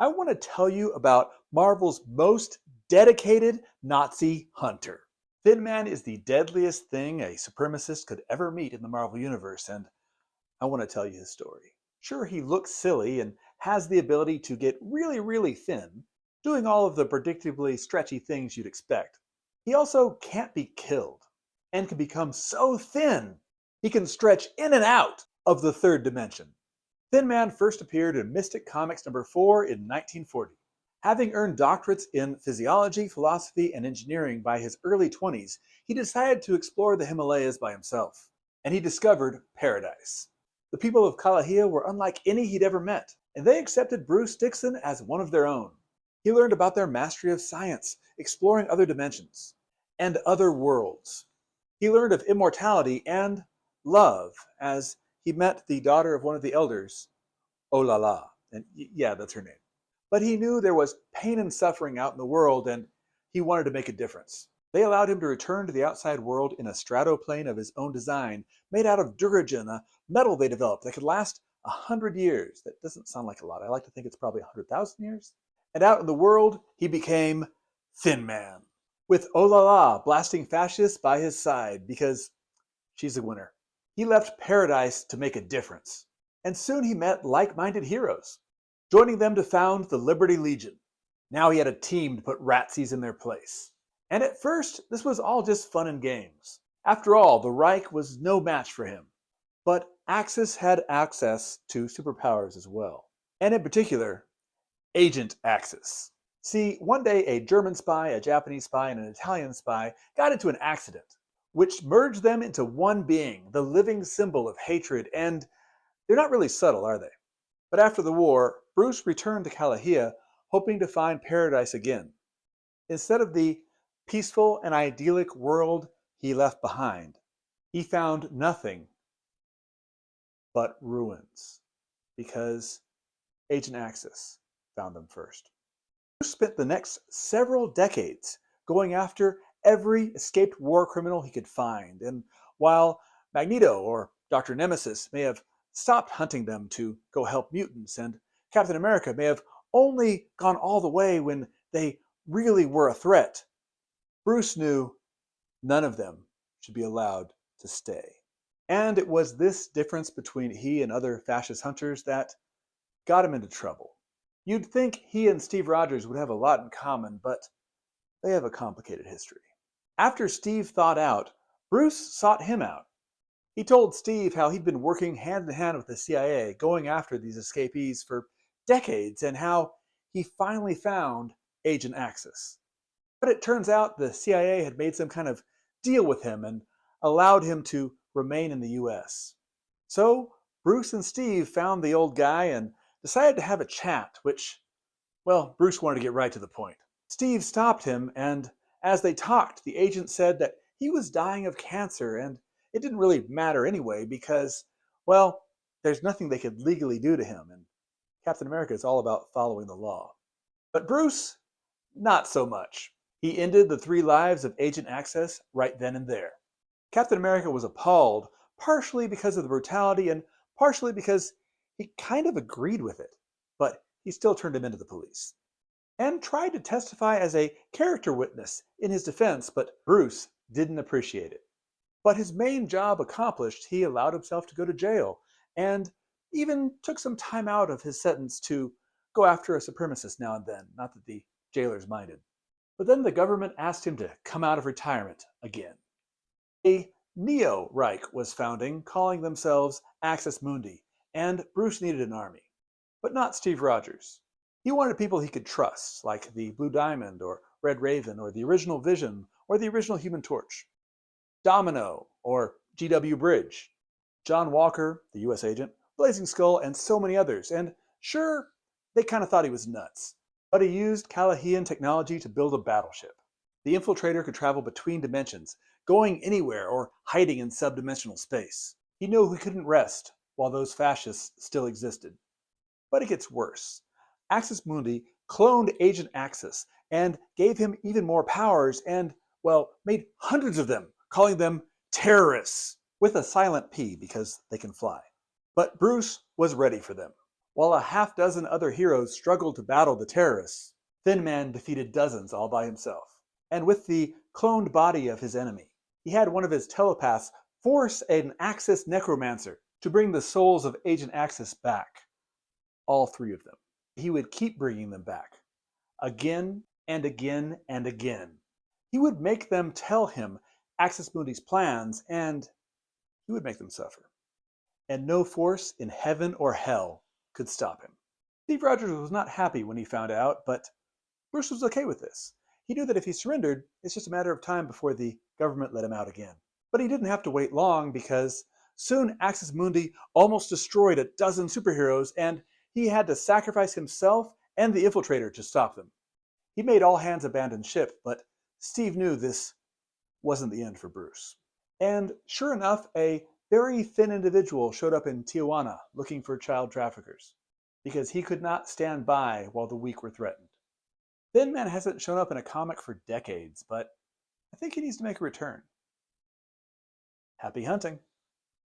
I want to tell you about Marvel's most dedicated Nazi hunter. Thin Man is the deadliest thing a supremacist could ever meet in the Marvel Universe, and I want to tell you his story. Sure, he looks silly and has the ability to get really, really thin, doing all of the predictably stretchy things you'd expect. He also can't be killed and can become so thin he can stretch in and out of the third dimension. Thin Man first appeared in Mystic Comics number 4 in 1940. Having earned doctorates in physiology, philosophy, and engineering by his early 20s, he decided to explore the Himalayas by himself, and he discovered paradise. The people of Kalahia were unlike any he'd ever met, and they accepted Bruce Dickson as one of their own. He learned about their mastery of science, exploring other dimensions, and other worlds. He learned of immortality and love as he met the daughter of one of the elders, Oh La La, and yeah, that's her name. But he knew there was pain and suffering out in the world, and he wanted to make a difference. They allowed him to return to the outside world in a stratoplane of his own design, made out of duragen, a metal they developed that could last 100 years. That doesn't sound like a lot. I like to think it's probably 100,000 years. And out in the world, he became Thin Man, with Oh La La blasting fascists by his side because she's a winner. He left paradise to make a difference, and soon he met like-minded heroes, joining them to found the Liberty Legion. Now he had a team to put Ratsies in their place. And at first, this was all just fun and games. After all, the Reich was no match for him. But Axis had access to superpowers as well. And in particular, Agent Axis. See, one day a German spy, a Japanese spy, and an Italian spy got into an accident, which merged them into one being, the living symbol of hatred, and they're not really subtle, are they? But after the war, Bruce returned to Kalahia, hoping to find paradise again. Instead of the peaceful and idyllic world he left behind, he found nothing but ruins, because Agent Axis found them first. Bruce spent the next several decades going after every escaped war criminal he could find, and while Magneto or Dr. Nemesis may have stopped hunting them to go help mutants, and Captain America may have only gone all the way when they really were a threat, Bruce knew none of them should be allowed to stay. And it was this difference between he and other fascist hunters that got him into trouble. You'd think he and Steve Rogers would have a lot in common, but they have a complicated history. After Steve thawed out, Bruce sought him out. He told Steve how he'd been working hand in hand with the CIA, going after these escapees for decades, and how he finally found Agent Axis. But it turns out the CIA had made some kind of deal with him and allowed him to remain in the US. So Bruce and Steve found the old guy and decided to have a chat, which, well, Bruce wanted to get right to the point. Steve stopped him, and as they talked, the agent said that he was dying of cancer, and it didn't really matter anyway because, well, there's nothing they could legally do to him, and Captain America is all about following the law. But Bruce, not so much. He ended the 3 lives of Agent Axis right then and there. Captain America was appalled, partially because of the brutality and partially because he kind of agreed with it, but he still turned him into the police and tried to testify as a character witness in his defense, but Bruce didn't appreciate it. But his main job accomplished, he allowed himself to go to jail and even took some time out of his sentence to go after a supremacist now and then, not that the jailers minded. But then the government asked him to come out of retirement again. A Neo-Reich was founding, calling themselves Axis Mundi, and Bruce needed an army. But not Steve Rogers. He wanted people he could trust, like the Blue Diamond or Red Raven or the original Vision or the original Human Torch. Domino or G.W. Bridge. John Walker, the US agent, Blazing Skull, and so many others. And sure, they kind of thought he was nuts. But he used Kalahian technology to build a battleship. The infiltrator could travel between dimensions, going anywhere or hiding in subdimensional space. He knew he couldn't rest while those fascists still existed. But it gets worse. Axis Mundi cloned Agent Axis and gave him even more powers and, well, made hundreds of them, calling them terrorists, with a silent P because they can fly. But Bruce was ready for them. While a half-dozen other heroes struggled to battle the terrorists, Thin Man defeated dozens all by himself. And with the cloned body of his enemy, he had one of his telepaths force an Axis necromancer to bring the souls of Agent Axis back. All three of them. He would keep bringing them back. Again and again and again. He would make them tell him Axis Mundi's plans, and he would make them suffer. And no force in heaven or hell could stop him. Steve Rogers was not happy when he found out, but Bruce was okay with this. He knew that if he surrendered, it's just a matter of time before the government let him out again. But he didn't have to wait long, because soon Axis Mundi almost destroyed a dozen superheroes, and he had to sacrifice himself and the Infiltrator to stop them. He made all hands abandon ship, but Steve knew this wasn't the end for Bruce. And sure enough, a very thin individual showed up in Tijuana looking for child traffickers, because he could not stand by while the weak were threatened. Thin Man hasn't shown up in a comic for decades, but I think he needs to make a return. Happy hunting!